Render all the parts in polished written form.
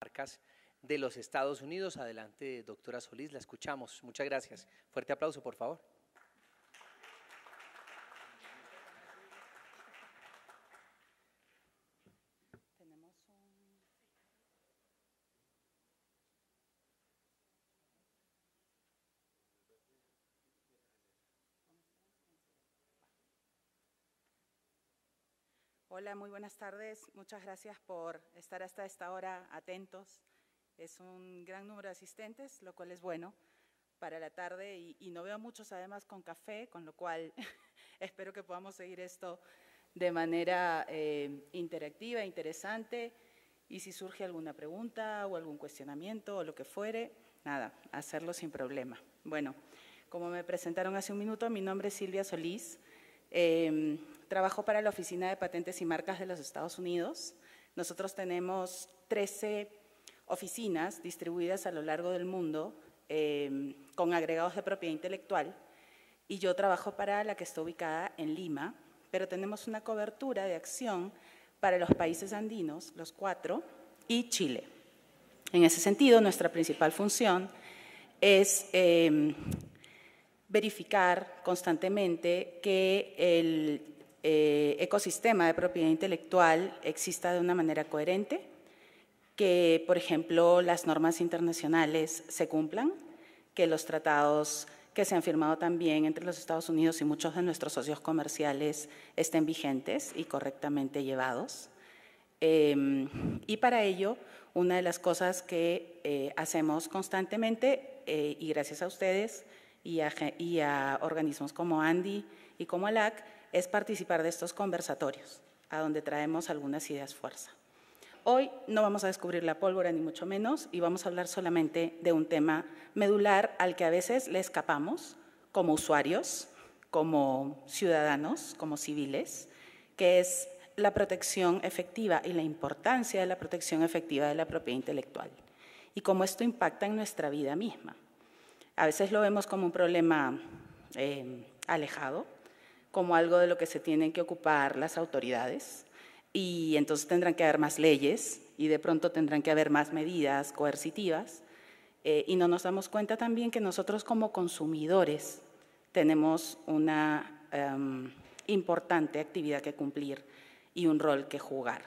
marcas de los Estados Unidos. Adelante, doctora Solís, la escuchamos. Muchas gracias. Fuerte aplauso, por favor. Hola, muy buenas tardes. Muchas gracias por estar hasta esta hora atentos. Es un gran número de asistentes, lo cual es bueno para la tarde y no veo muchos además con café, con lo cual espero que podamos seguir esto de manera interactiva, interesante, y si surge alguna pregunta o algún cuestionamiento o lo que fuere, nada, hacerlo sin problema. Bueno, como me presentaron hace un minuto, mi nombre es Silvia Solís. Trabajo para la Oficina de Patentes y Marcas de los Estados Unidos. Nosotros tenemos 13 oficinas distribuidas a lo largo del mundo con agregados de propiedad intelectual, y yo trabajo para la que está ubicada en Lima, pero tenemos una cobertura de acción para los países andinos, los 4, y Chile. En ese sentido, nuestra principal función es verificar constantemente que el ecosistema de propiedad intelectual exista de una manera coherente, que, por ejemplo, las normas internacionales se cumplan, que los tratados que se han firmado también entre los Estados Unidos y muchos de nuestros socios comerciales estén vigentes y correctamente llevados. Y para ello, una de las cosas que hacemos constantemente, y gracias a ustedes y a organismos como ANDI y como ALAC, es participar de estos conversatorios, a donde traemos algunas ideas fuerza. Hoy no vamos a descubrir la pólvora, ni mucho menos, y vamos a hablar solamente de un tema medular al que a veces le escapamos como usuarios, como ciudadanos, como civiles, que es la protección efectiva y la importancia de la protección efectiva de la propiedad intelectual y cómo esto impacta en nuestra vida misma. A veces lo vemos como un problema alejado, como algo de lo que se tienen que ocupar las autoridades, y entonces tendrán que haber más leyes y de pronto tendrán que haber más medidas coercitivas, y no nos damos cuenta también que nosotros como consumidores tenemos una importante actividad que cumplir y un rol que jugar.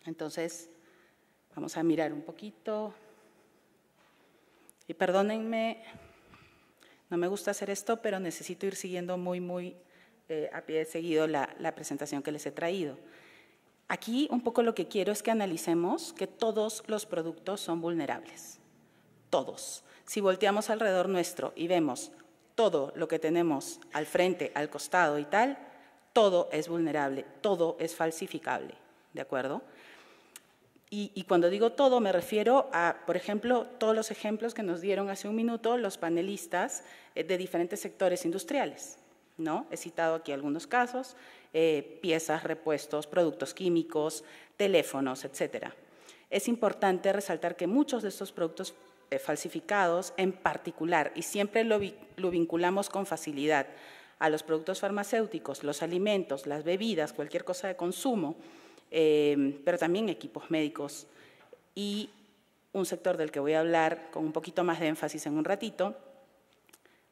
Entonces, vamos a mirar un poquito. Y perdónenme, no me gusta hacer esto, pero necesito ir siguiendo muy a pie de seguido la presentación que les he traído. Aquí un poco lo que quiero es que analicemos que todos los productos son vulnerables, todos. Si volteamos alrededor nuestro y vemos todo lo que tenemos al frente, al costado y tal, todo es vulnerable, todo es falsificable, ¿de acuerdo? Y cuando digo todo me refiero a, por ejemplo, todos los ejemplos que nos dieron hace un minuto los panelistas de diferentes sectores industriales, ¿no? He citado aquí algunos casos, piezas, repuestos, productos químicos, teléfonos, etcétera. Es importante resaltar que muchos de estos productos falsificados en particular, y siempre lo vinculamos con facilidad a los productos farmacéuticos, los alimentos, las bebidas, cualquier cosa de consumo, pero también equipos médicos, y un sector del que voy a hablar con un poquito más de énfasis en un ratito,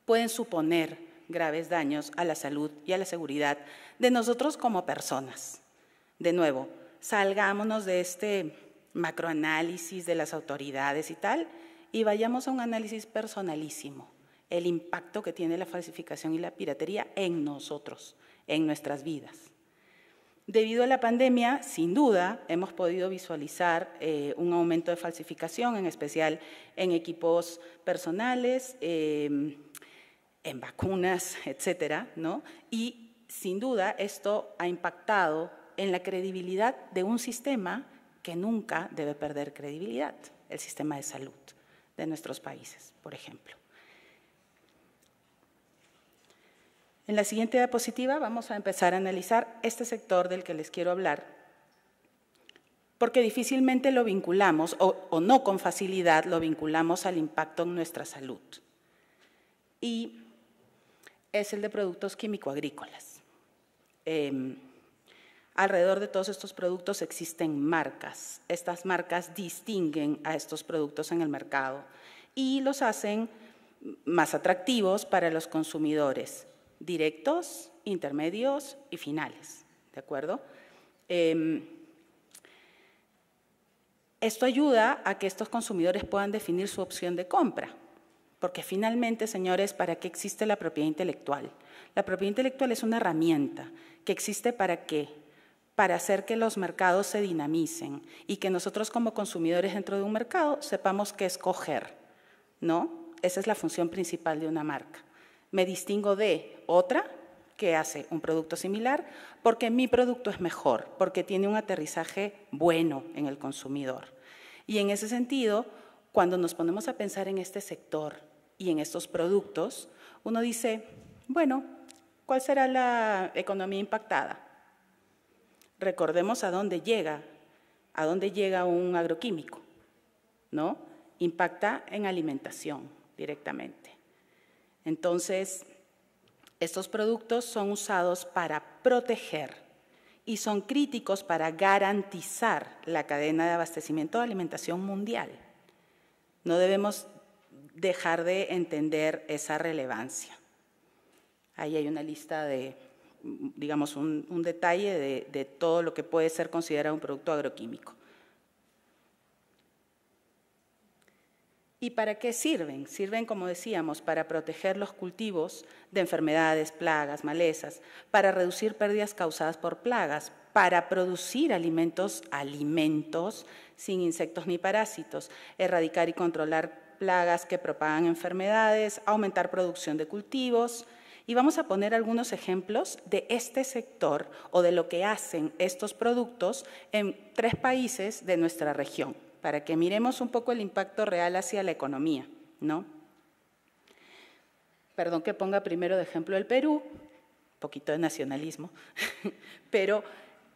pueden suponer graves daños a la salud y a la seguridad de nosotros como personas. De nuevo, salgámonos de este macroanálisis de las autoridades y tal, y vayamos a un análisis personalísimo, el impacto que tiene la falsificación y la piratería en nosotros, en nuestras vidas. Debido a la pandemia, sin duda, hemos podido visualizar un aumento de falsificación, en especial en equipos personales, en vacunas, etcétera, ¿no? Y sin duda esto ha impactado en la credibilidad de un sistema que nunca debe perder credibilidad, el sistema de salud de nuestros países, por ejemplo. En la siguiente diapositiva vamos a empezar a analizar este sector del que les quiero hablar, porque difícilmente lo vinculamos, o no con facilidad, lo vinculamos al impacto en nuestra salud. Y es el de productos químico-agrícolas. Alrededor de todos estos productos existen marcas. Estas marcas distinguen a estos productos en el mercado y los hacen más atractivos para los consumidores, directos, intermedios y finales, ¿de acuerdo? Esto ayuda a que estos consumidores puedan definir su opción de compra, porque finalmente, señores, ¿para qué existe la propiedad intelectual? La propiedad intelectual es una herramienta que existe ¿para qué? Para hacer que los mercados se dinamicen y que nosotros como consumidores dentro de un mercado sepamos qué escoger, ¿no? Esa es la función principal de una marca. Me distingo de otra que hace un producto similar porque mi producto es mejor, porque tiene un aterrizaje bueno en el consumidor. Y en ese sentido, cuando nos ponemos a pensar en este sector y en estos productos, uno dice, bueno, ¿cuál será la economía impactada? Recordemos a dónde llega un agroquímico, ¿no? Impacta en alimentación directamente. Entonces, estos productos son usados para proteger y son críticos para garantizar la cadena de abastecimiento de alimentación mundial. No debemos dejar de entender esa relevancia. Ahí hay una lista de, digamos, un detalle de todo lo que puede ser considerado un producto agroquímico. ¿Y para qué sirven? Sirven, como decíamos, para proteger los cultivos de enfermedades, plagas, malezas, para reducir pérdidas causadas por plagas, para producir alimentos sin insectos ni parásitos, erradicar y controlar plagas que propagan enfermedades, aumentar producción de cultivos. Y vamos a poner algunos ejemplos de este sector o de lo que hacen estos productos en 3 países de nuestra región, para que miremos un poco el impacto real hacia la economía, ¿no? Perdón que ponga primero de ejemplo el Perú, un poquito de nacionalismo, pero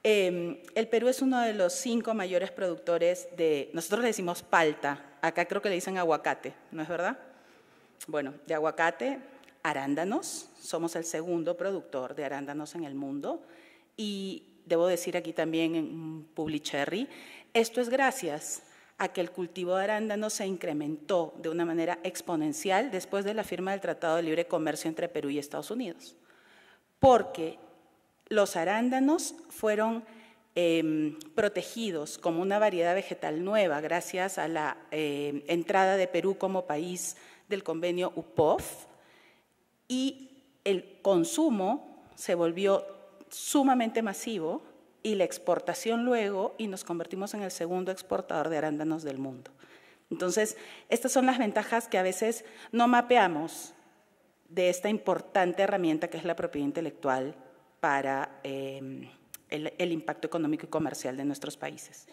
el Perú es uno de los 5 mayores productores de, nosotros le decimos palta, acá creo que le dicen aguacate, ¿no es verdad? Bueno, de aguacate, arándanos, somos el segundo productor de arándanos en el mundo y debo decir aquí también en Publicherry, esto es gracias a que el cultivo de arándanos se incrementó de una manera exponencial después de la firma del Tratado de Libre Comercio entre Perú y Estados Unidos, porque los arándanos fueron protegidos como una variedad vegetal nueva gracias a la entrada de Perú como país del convenio UPOF y el consumo se volvió sumamente masivo y la exportación luego, y nos convertimos en el segundo exportador de arándanos del mundo. Entonces, estas son las ventajas que a veces no mapeamos de esta importante herramienta que es la propiedad intelectual para el impacto económico y comercial de nuestros países.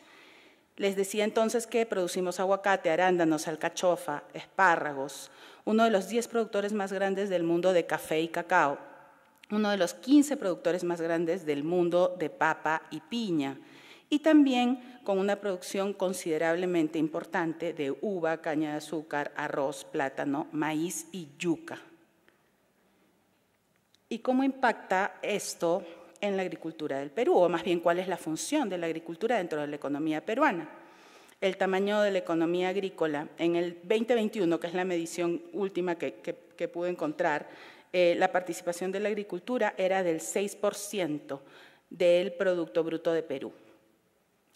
Les decía entonces que producimos aguacate, arándanos, alcachofa, espárragos, uno de los 10 productores más grandes del mundo de café y cacao, uno de los 15 productores más grandes del mundo de papa y piña, y también con una producción considerablemente importante de uva, caña de azúcar, arroz, plátano, maíz y yuca. ¿Y cómo impacta esto en la agricultura del Perú? O más bien, ¿cuál es la función de la agricultura dentro de la economía peruana? El tamaño de la economía agrícola en el 2021, que es la medición última que pude encontrar, la participación de la agricultura era del 6% del Producto Bruto de Perú.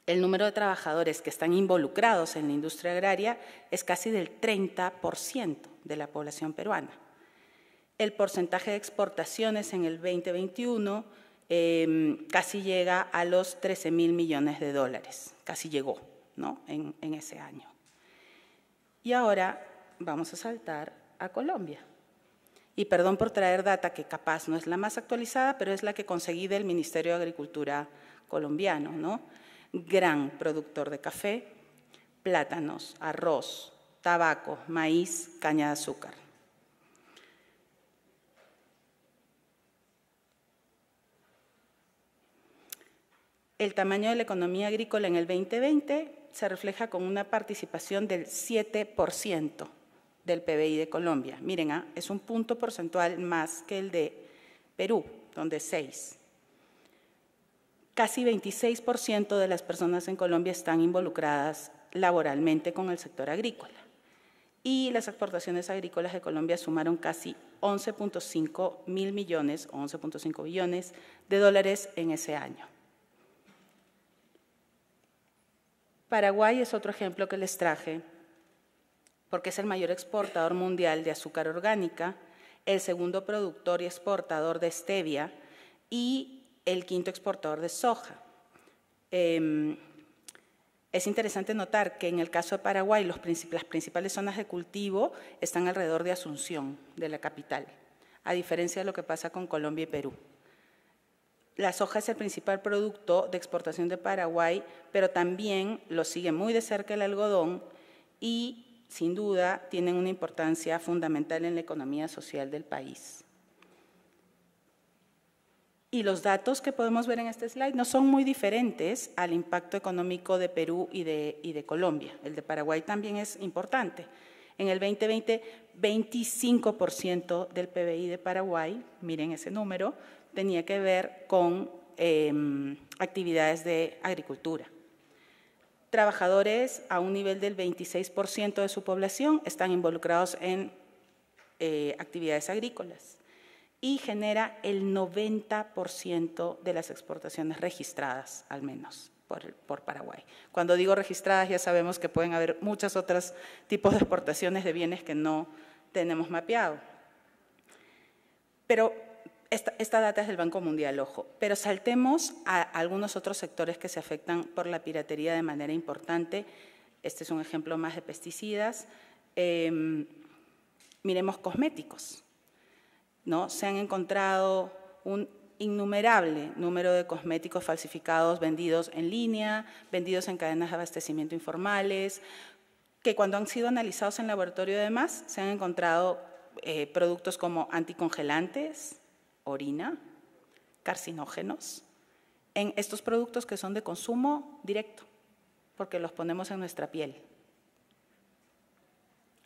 El número de trabajadores que están involucrados en la industria agraria es casi del 30% de la población peruana. El porcentaje de exportaciones en el 2021 casi llega a los 13.000 millones de dólares, casi llegó, ¿no? en ese año. Y ahora vamos a saltar a Colombia. Y perdón por traer data que capaz no es la más actualizada, pero es la que conseguí del Ministerio de Agricultura colombiano, ¿no? Gran productor de café, plátanos, arroz, tabaco, maíz, caña de azúcar. El tamaño de la economía agrícola en el 2020 se refleja con una participación del 7% del PBI de Colombia. Miren, es un punto porcentual más que el de Perú, donde es 6. casi 26% de las personas en Colombia están involucradas laboralmente con el sector agrícola. Y las exportaciones agrícolas de Colombia sumaron casi 11.5 mil millones, o 11.5 billones de dólares en ese año. Paraguay es otro ejemplo que les traje, porque es el mayor exportador mundial de azúcar orgánica, el segundo productor y exportador de stevia y el quinto exportador de soja. Es interesante notar que en el caso de Paraguay las principales zonas de cultivo están alrededor de Asunción, de la capital, a diferencia de lo que pasa con Colombia y Perú. La soja es el principal producto de exportación de Paraguay, pero también lo sigue muy de cerca el algodón y, sin duda, tienen una importancia fundamental en la economía social del país. Y los datos que podemos ver en este slide no son muy diferentes al impacto económico de Perú y de Colombia. El de Paraguay también es importante. En el 2020, 25% del PBI de Paraguay, miren ese número, tenía que ver con actividades de agricultura. Trabajadores a un nivel del 26% de su población están involucrados en actividades agrícolas y genera el 90% de las exportaciones registradas, al menos, por Paraguay. Cuando digo registradas, ya sabemos que pueden haber muchos otros tipos de exportaciones de bienes que no tenemos mapeado. Pero esta data es del Banco Mundial, ojo. Pero saltemos a algunos otros sectores que se afectan por la piratería de manera importante. Este es un ejemplo más de pesticidas. Miremos cosméticos, ¿no? Se han encontrado un innumerable número de cosméticos falsificados vendidos en línea, vendidos en cadenas de abastecimiento informales, que cuando han sido analizados en laboratorio además se han encontrado productos como anticongelantes, orina, carcinógenos, en estos productos que son de consumo directo, porque los ponemos en nuestra piel.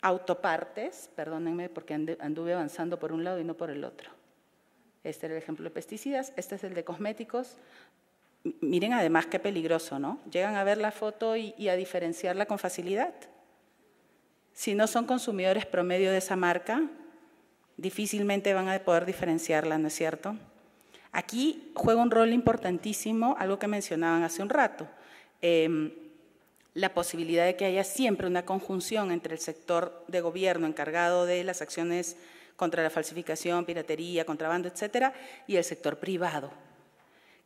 Autopartes, perdónenme porque anduve avanzando por un lado y no por el otro. Este era el ejemplo de pesticidas, este es el de cosméticos. Miren además qué peligroso, ¿no? Llegan a ver la foto y a diferenciarla con facilidad. Si no son consumidores promedio de esa marca, difícilmente van a poder diferenciarla, ¿no es cierto? Aquí juega un rol importantísimo, algo que mencionaban hace un rato, la posibilidad de que haya siempre una conjunción entre el sector de gobierno encargado de las acciones contra la falsificación, piratería, contrabando, etcétera, y el sector privado,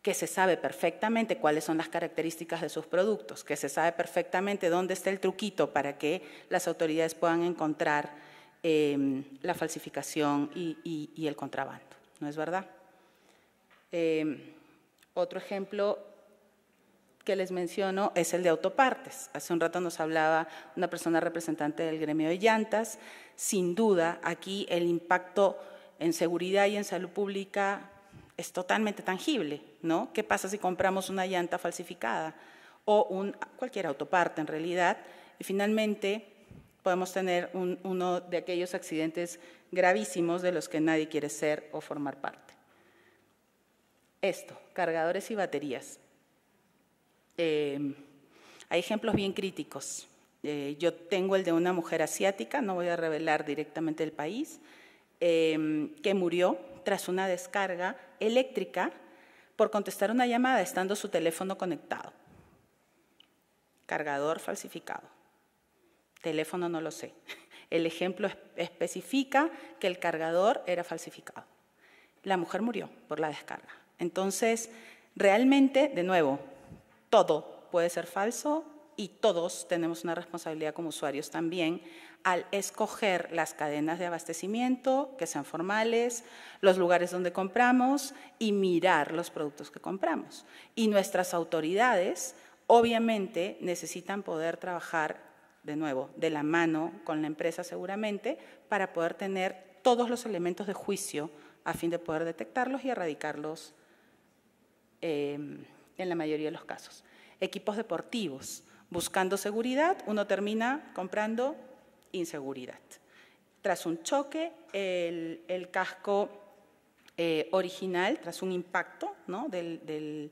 que se sabe perfectamente cuáles son las características de sus productos, que se sabe perfectamente dónde está el truquito para que las autoridades puedan encontrar la falsificación y el contrabando, ¿no es verdad? Otro ejemplo que les menciono es el de autopartes. Hace un rato nos hablaba una persona representante del gremio de llantas. Sin duda, aquí el impacto en seguridad y en salud pública es totalmente tangible, ¿no? ¿Qué pasa si compramos una llanta falsificada o cualquier autoparte en realidad? Y finalmente podemos tener uno de aquellos accidentes gravísimos de los que nadie quiere ser o formar parte. Esto, cargadores y baterías. Hay ejemplos bien críticos. Yo tengo el de una mujer asiática, no voy a revelar directamente el país, que murió tras una descarga eléctrica por contestar una llamada estando su teléfono conectado. Cargador falsificado. Teléfono no lo sé. El ejemplo especifica que el cargador era falsificado. La mujer murió por la descarga. Entonces, realmente, de nuevo, todo puede ser falso y todos tenemos una responsabilidad como usuarios también al escoger las cadenas de abastecimiento que sean formales, los lugares donde compramos y mirar los productos que compramos. Y nuestras autoridades obviamente necesitan poder trabajar, de nuevo, de la mano con la empresa seguramente, para poder tener todos los elementos de juicio a fin de poder detectarlos y erradicarlos en la mayoría de los casos. Equipos deportivos. Buscando seguridad, uno termina comprando inseguridad. Tras un choque, el casco original, tras un impacto, ¿no?, del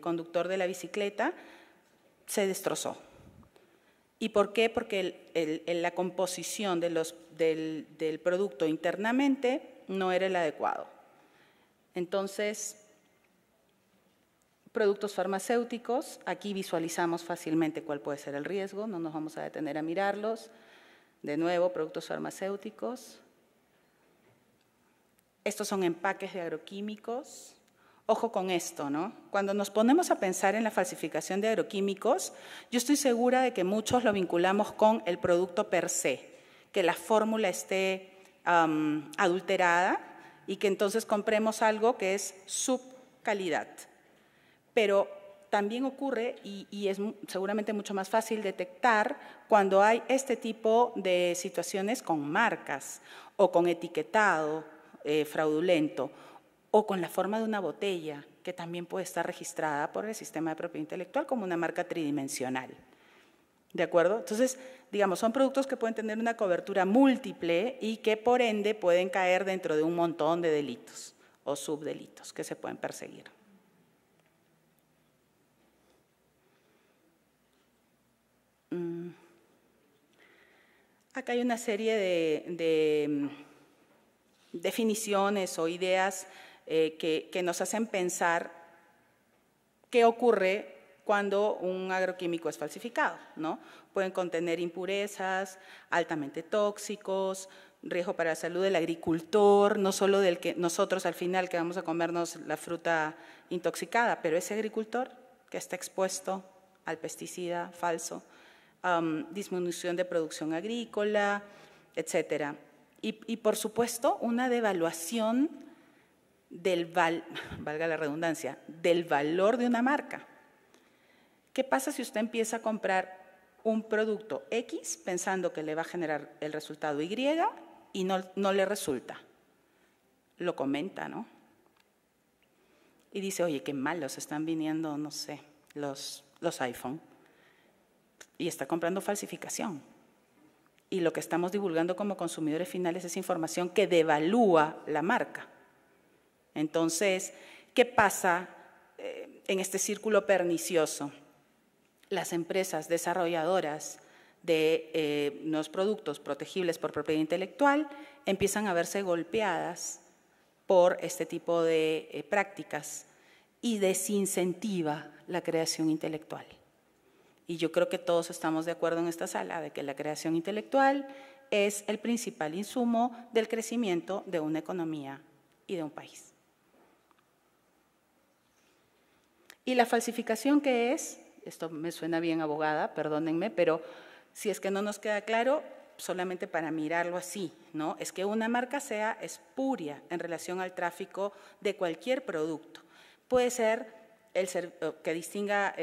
conductor de la bicicleta, se destrozó. ¿Y por qué? Porque la composición del producto internamente no era el adecuado. Entonces, productos farmacéuticos, aquí visualizamos fácilmente cuál puede ser el riesgo, no nos vamos a detener a mirarlos. De nuevo, productos farmacéuticos. Estos son empaques de agroquímicos. Ojo con esto, ¿no? Cuando nos ponemos a pensar en la falsificación de agroquímicos, yo estoy segura de que muchos lo vinculamos con el producto per se, que la fórmula esté adulterada y que entonces compremos algo que es subcalidad. Pero también ocurre, y es seguramente mucho más fácil detectar, cuando hay este tipo de situaciones con marcas o con etiquetado fraudulento, o con la forma de una botella, que también puede estar registrada por el sistema de propiedad intelectual como una marca tridimensional. ¿De acuerdo? Entonces, digamos, son productos que pueden tener una cobertura múltiple y que, por ende, pueden caer dentro de un montón de delitos o subdelitos que se pueden perseguir. Acá hay una serie de definiciones o ideas que nos hacen pensar qué ocurre cuando un agroquímico es falsificado, ¿no? Pueden contener impurezas, altamente tóxicos, riesgo para la salud del agricultor, no solo del que nosotros al final que vamos a comernos la fruta intoxicada, pero ese agricultor que está expuesto al pesticida falso, disminución de producción agrícola, etcétera. Y por supuesto, una devaluación valga la redundancia, del valor de una marca. ¿Qué pasa si usted empieza a comprar un producto X pensando que le va a generar el resultado Y y no le resulta? Lo comenta, ¿no? Y dice, oye, qué malos están viniendo, no sé, los iPhone. Y está comprando falsificación. Y lo que estamos divulgando como consumidores finales es información que devalúa la marca. Entonces, ¿qué pasa en este círculo pernicioso? Las empresas desarrolladoras de nuevos productos protegibles por propiedad intelectual empiezan a verse golpeadas por este tipo de prácticas y desincentiva la creación intelectual. Y yo creo que todos estamos de acuerdo en esta sala de que la creación intelectual es el principal insumo del crecimiento de una economía y de un país. ¿Y la falsificación qué es? Esto me suena bien abogada, perdónenme, pero si es que no nos queda claro, solamente para mirarlo así, ¿no? Es que una marca sea espuria en relación al tráfico de cualquier producto. Puede ser que distinga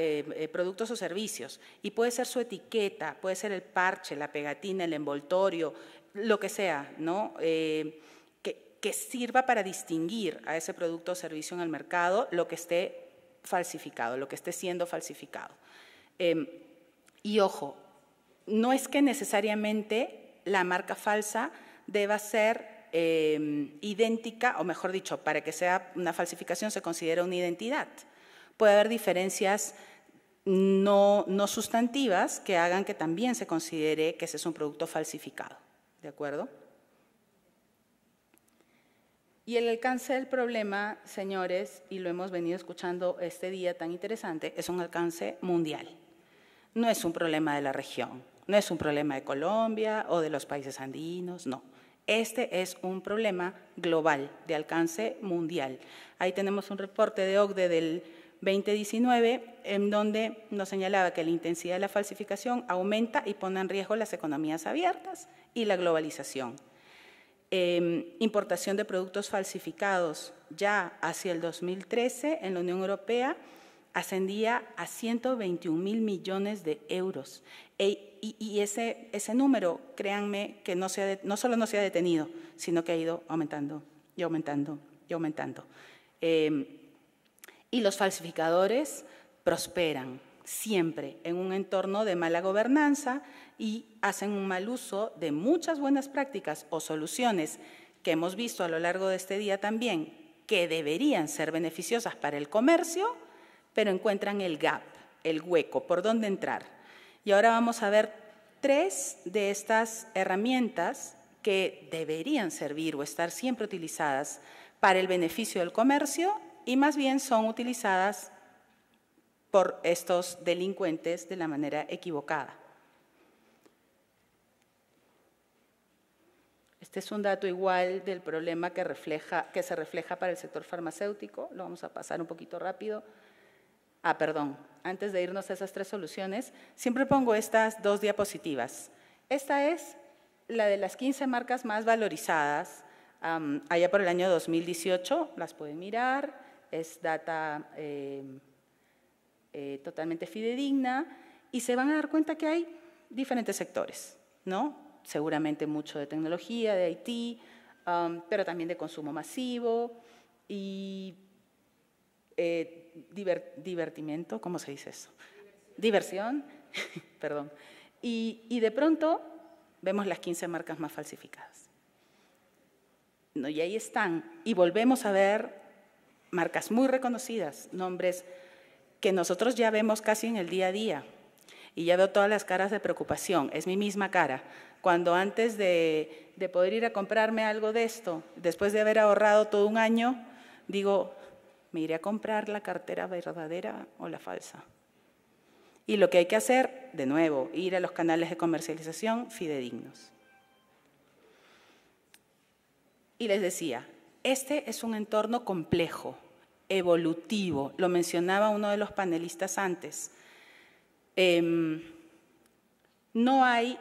productos o servicios, y puede ser su etiqueta, puede ser el parche, la pegatina, el envoltorio, lo que sea, ¿no? Que sirva para distinguir a ese producto o servicio en el mercado lo que esté falsificado, lo que esté siendo falsificado. Y ojo, no es que necesariamente la marca falsa deba ser idéntica, o mejor dicho, para que sea una falsificación se considera una identidad. Puede haber diferencias no sustantivas que hagan que también se considere que ese es un producto falsificado. ¿De acuerdo? Y el alcance del problema, señores, y lo hemos venido escuchando este día tan interesante, es un alcance mundial. No es un problema de la región, no es un problema de Colombia o de los países andinos, no. Este es un problema global, de alcance mundial. Ahí tenemos un reporte de OCDE del 2019, en donde nos señalaba que la intensidad de la falsificación aumenta y pone en riesgo las economías abiertas y la globalización. Importación de productos falsificados ya hacia el 2013 en la Unión Europea ascendía a 121.000 millones de euros. Y ese número, créanme, que no solo no se ha detenido, sino que ha ido aumentando y aumentando y aumentando. Y los falsificadores prosperan siempre en un entorno de mala gobernanza y hacen un mal uso de muchas buenas prácticas o soluciones que hemos visto a lo largo de este día también, que deberían ser beneficiosas para el comercio, pero encuentran el gap, el hueco, por dónde entrar. Y ahora vamos a ver 3 de estas herramientas que deberían servir o estar siempre utilizadas para el beneficio del comercio y más bien son utilizadas por estos delincuentes de la manera equivocada. Este es un dato igual del problema que se refleja para el sector farmacéutico. Lo vamos a pasar un poquito rápido. Perdón, antes de irnos a esas 3 soluciones, siempre pongo estas 2 diapositivas. Esta es la de las 15 marcas más valorizadas allá por el año 2018. Las pueden mirar, es data totalmente fidedigna y se van a dar cuenta que hay diferentes sectores, ¿no? Seguramente mucho de tecnología, de IT, pero también de consumo masivo y divertimento, ¿cómo se dice eso? Diversión, perdón. Y de pronto vemos las 15 marcas más falsificadas. ¿No? Y ahí están. Y volvemos a ver marcas muy reconocidas, nombres que nosotros ya vemos casi en el día a día. Y ya veo todas las caras de preocupación, es mi misma cara. Cuando antes de poder ir a comprarme algo de esto, después de haber ahorrado todo un año, digo, ¿me iré a comprar la cartera verdadera o la falsa? Y lo que hay que hacer, de nuevo, ir a los canales de comercialización fidedignos. Y les decía, este es un entorno complejo, evolutivo, lo mencionaba uno de los panelistas antes. No hay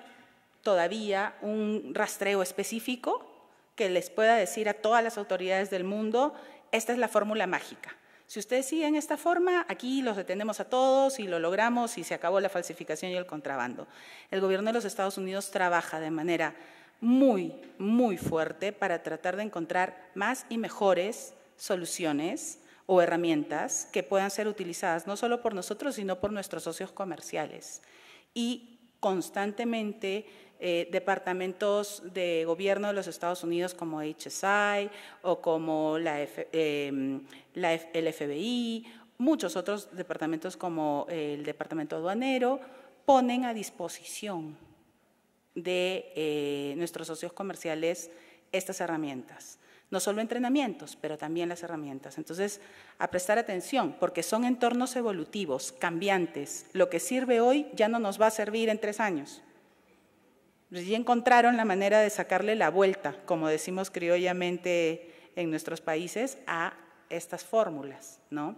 todavía un rastreo específico que les pueda decir a todas las autoridades del mundo, esta es la fórmula mágica. Si ustedes siguen esta forma, aquí los detenemos a todos y lo logramos y se acabó la falsificación y el contrabando. El gobierno de los Estados Unidos trabaja de manera muy, muy fuerte para tratar de encontrar más y mejores soluciones o herramientas que puedan ser utilizadas no solo por nosotros, sino por nuestros socios comerciales. Y constantemente departamentos de gobierno de los Estados Unidos como HSI o como el FBI, muchos otros departamentos como el Departamento Aduanero, ponen a disposición de nuestros socios comerciales estas herramientas. No solo entrenamientos, pero también las herramientas. Entonces, a prestar atención, porque son entornos evolutivos, cambiantes. Lo que sirve hoy ya no nos va a servir en 3 años. Ya encontraron la manera de sacarle la vuelta, como decimos criollamente en nuestros países, a estas fórmulas, ¿no?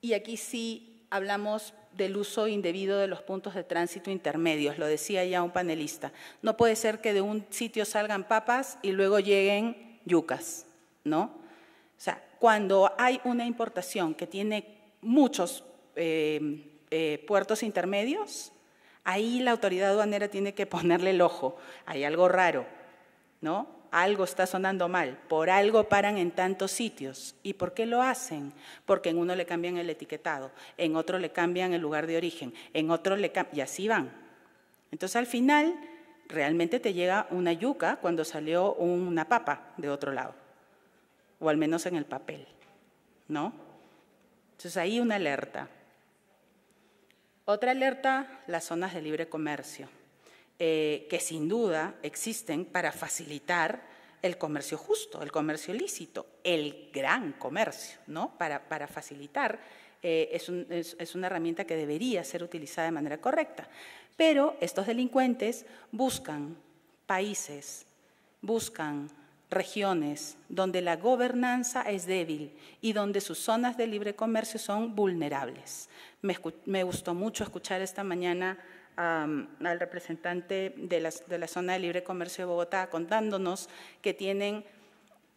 Y aquí sí hablamos del uso indebido de los puntos de tránsito intermedios, lo decía ya un panelista. No puede ser que de un sitio salgan papas y luego lleguen yucas, ¿no? O sea, cuando hay una importación que tiene muchos puertos intermedios, ahí la autoridad aduanera tiene que ponerle el ojo. Hay algo raro, ¿no? Algo está sonando mal, por algo paran en tantos sitios. ¿Y por qué lo hacen? Porque en uno le cambian el etiquetado, en otro le cambian el lugar de origen, en otro le cambian, y así van. Entonces al final realmente te llega una yuca cuando salió una papa de otro lado, o al menos en el papel, ¿no? Entonces ahí una alerta. Otra alerta, las zonas de libre comercio. Que sin duda existen para facilitar el comercio justo, el comercio lícito, el gran comercio, ¿no? Para facilitar, es una herramienta que debería ser utilizada de manera correcta. Pero estos delincuentes buscan países, buscan regiones donde la gobernanza es débil y donde sus zonas de libre comercio son vulnerables. Me gustó mucho escuchar esta mañana al representante de la zona de libre comercio de Bogotá contándonos que tienen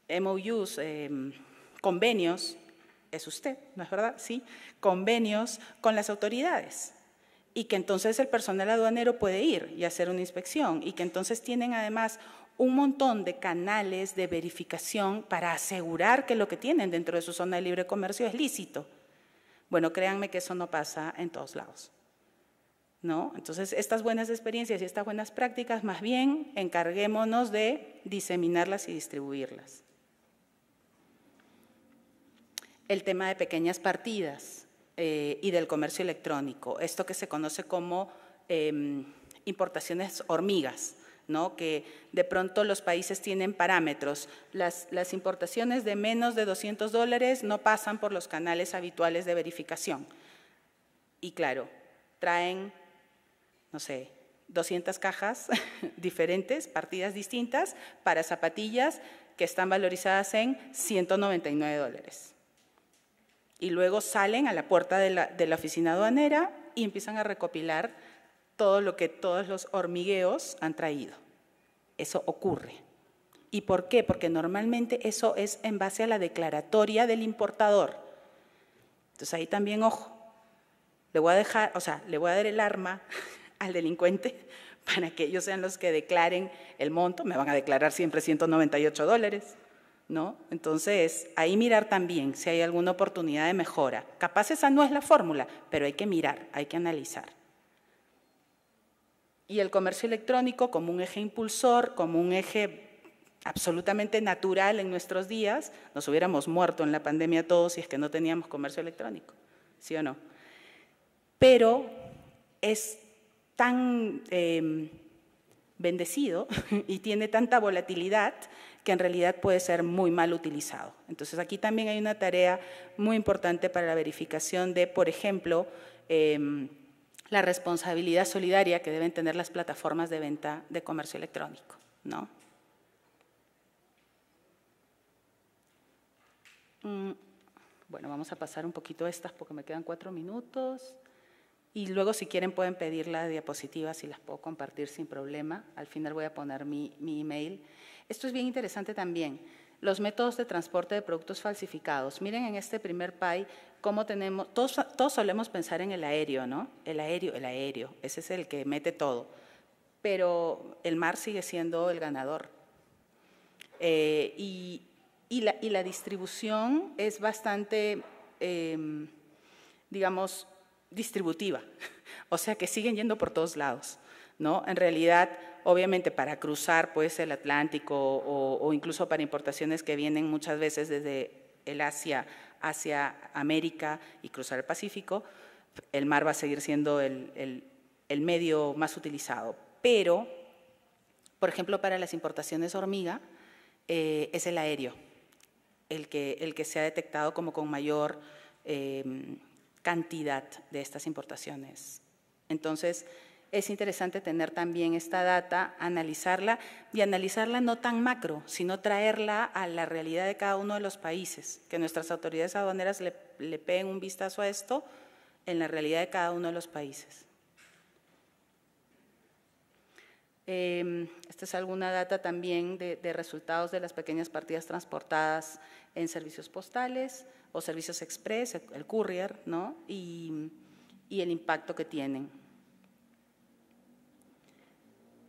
MOUs, convenios, es usted, ¿no es verdad? Sí, convenios con las autoridades y que entonces el personal aduanero puede ir y hacer una inspección y que entonces tienen además un montón de canales de verificación para asegurar que lo que tienen dentro de su zona de libre comercio es lícito. Bueno, créanme que eso no pasa en todos lados, ¿no? Entonces, estas buenas experiencias y estas buenas prácticas, más bien, encarguémonos de diseminarlas y distribuirlas. el tema de pequeñas partidas y del comercio electrónico, esto que se conoce como importaciones hormigas, ¿no? Que de pronto los países tienen parámetros. Las importaciones de menos de $200 no pasan por los canales habituales de verificación. Y claro, traen, no sé, 200 cajas diferentes, partidas distintas, para zapatillas que están valorizadas en $199. Y luego salen a la puerta de la oficina aduanera y empiezan a recopilar todo lo que todos los hormigueos han traído. Eso ocurre. ¿Y por qué? Porque normalmente eso es en base a la declaratoria del importador. Entonces ahí también, ojo, le voy a dar el arma al delincuente para que ellos sean los que declaren el monto. Me van a declarar siempre $198, ¿no? Entonces, ahí mirar también si hay alguna oportunidad de mejora. Capaz esa no es la fórmula, pero hay que mirar, hay que analizar. Y el comercio electrónico como un eje impulsor, como un eje absolutamente natural en nuestros días, nos hubiéramos muerto en la pandemia todos si es que no teníamos comercio electrónico, ¿sí o no? Pero es tan bendecido y tiene tanta volatilidad que en realidad puede ser muy mal utilizado. Entonces aquí también hay una tarea muy importante para la verificación de, por ejemplo, la responsabilidad solidaria que deben tener las plataformas de venta de comercio electrónico, ¿no? Bueno, vamos a pasar un poquito estas porque me quedan 4 minutos. Y luego, si quieren, pueden pedir las diapositivas y las puedo compartir sin problema. Al final voy a poner mi email. Esto es bien interesante también. Los métodos de transporte de productos falsificados. Miren en este primer pie cómo tenemos, todos solemos pensar en el aéreo, ¿no? El aéreo, ese es el que mete todo. Pero el mar sigue siendo el ganador. Y la distribución es bastante, digamos, distributiva. O sea que siguen yendo por todos lados, ¿no? En realidad, obviamente para cruzar pues, el Atlántico o incluso para importaciones que vienen muchas veces desde el Asia hacia América y cruzar el Pacífico, el mar va a seguir siendo el medio más utilizado. Pero, por ejemplo, para las importaciones hormiga, es el aéreo el que se ha detectado como con mayor cantidad de estas importaciones. Entonces, es interesante tener también esta data, analizarla y analizarla no tan macro, sino traerla a la realidad de cada uno de los países, que nuestras autoridades aduaneras le peguen un vistazo a esto en la realidad de cada uno de los países. Esta es alguna data también de resultados de las pequeñas partidas transportadas en servicios postales o servicios express, el courier, ¿no? Y el impacto que tienen.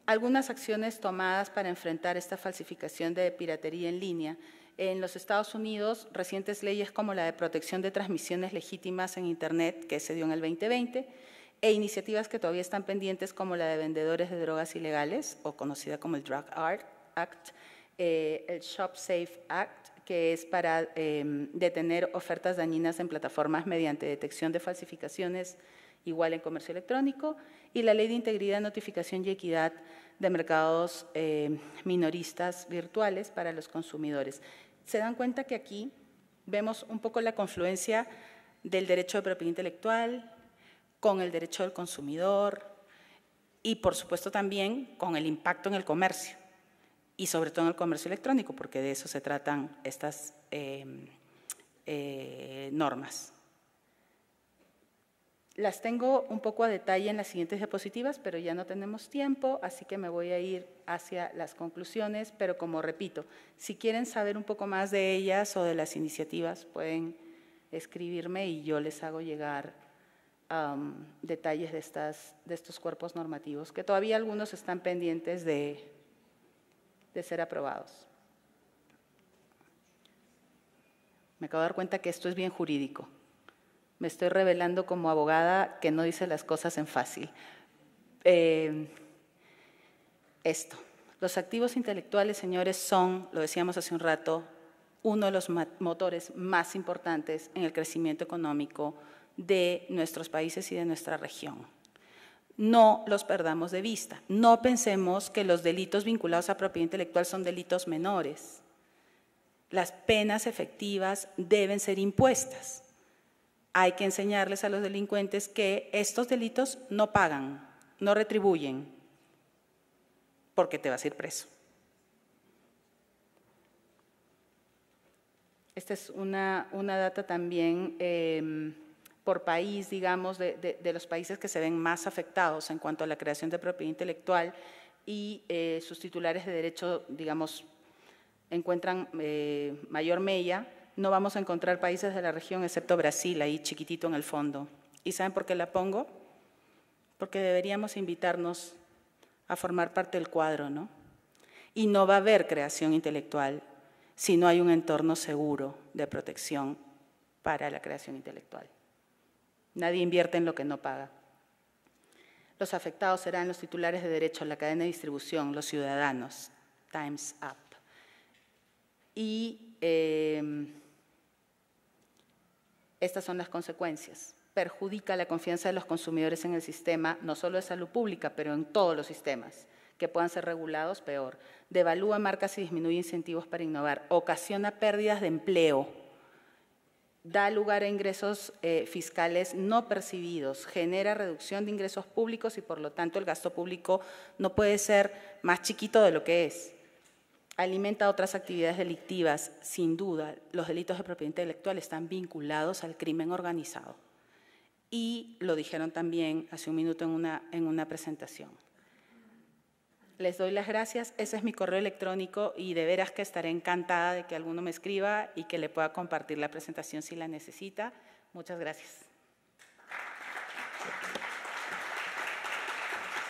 Algunas acciones tomadas para enfrentar esta falsificación de piratería en línea. En los Estados Unidos, recientes leyes como la de protección de transmisiones legítimas en Internet, que se dio en el 2020, e iniciativas que todavía están pendientes como la de vendedores de drogas ilegales, o conocida como el Drug Act, el Shop Safe Act, que es para detener ofertas dañinas en plataformas mediante detección de falsificaciones, igual en comercio electrónico, y la Ley de Integridad, Notificación y Equidad de Mercados Minoristas Virtuales para los consumidores. Se dan cuenta que aquí vemos un poco la confluencia del derecho de propiedad intelectual con el derecho del consumidor y, por supuesto, también con el impacto en el comercio y sobre todo en el comercio electrónico, porque de eso se tratan estas normas. Las tengo un poco a detalle en las siguientes diapositivas, pero ya no tenemos tiempo, así que me voy a ir hacia las conclusiones, pero como repito, si quieren saber un poco más de ellas o de las iniciativas, pueden escribirme y yo les hago llegar detalles de estos cuerpos normativos, que todavía algunos están pendientes de ser aprobados. Me acabo de dar cuenta que esto es bien jurídico. Me estoy revelando como abogada que no dice las cosas en fácil. Esto. Los activos intelectuales, señores, son, lo decíamos hace un rato, uno de los motores más importantes en el crecimiento económico de nuestros países y de nuestra región. No los perdamos de vista. No pensemos que los delitos vinculados a propiedad intelectual son delitos menores. Las penas efectivas deben ser impuestas. Hay que enseñarles a los delincuentes que estos delitos no pagan, no retribuyen, porque te vas a ir preso. Esta es una data también por país, digamos, de los países que se ven más afectados en cuanto a la creación de propiedad intelectual y sus titulares de derecho, digamos, encuentran mayor mella. No vamos a encontrar países de la región excepto Brasil, ahí chiquitito en el fondo. ¿Y saben por qué la pongo? Porque deberíamos invitarnos a formar parte del cuadro, ¿no? Y no va a haber creación intelectual si no hay un entorno seguro de protección para la creación intelectual. Nadie invierte en lo que no paga. Los afectados serán los titulares de derecho, la cadena de distribución, los ciudadanos. Time's up. Y estas son las consecuencias. Perjudica la confianza de los consumidores en el sistema, no solo de salud pública, pero en todos los sistemas que puedan ser regulados, peor. Devalúa marcas y disminuye incentivos para innovar. Ocasiona pérdidas de empleo. Da lugar a ingresos fiscales no percibidos. Genera reducción de ingresos públicos y, por lo tanto, el gasto público no puede ser más chiquito de lo que es. Alimenta otras actividades delictivas. Sin duda, los delitos de propiedad intelectual están vinculados al crimen organizado. Y lo dijeron también hace un minuto en una presentación. Les doy las gracias. Ese es mi correo electrónico y de veras que estaré encantada de que alguno me escriba y que le pueda compartir la presentación si la necesita. Muchas gracias.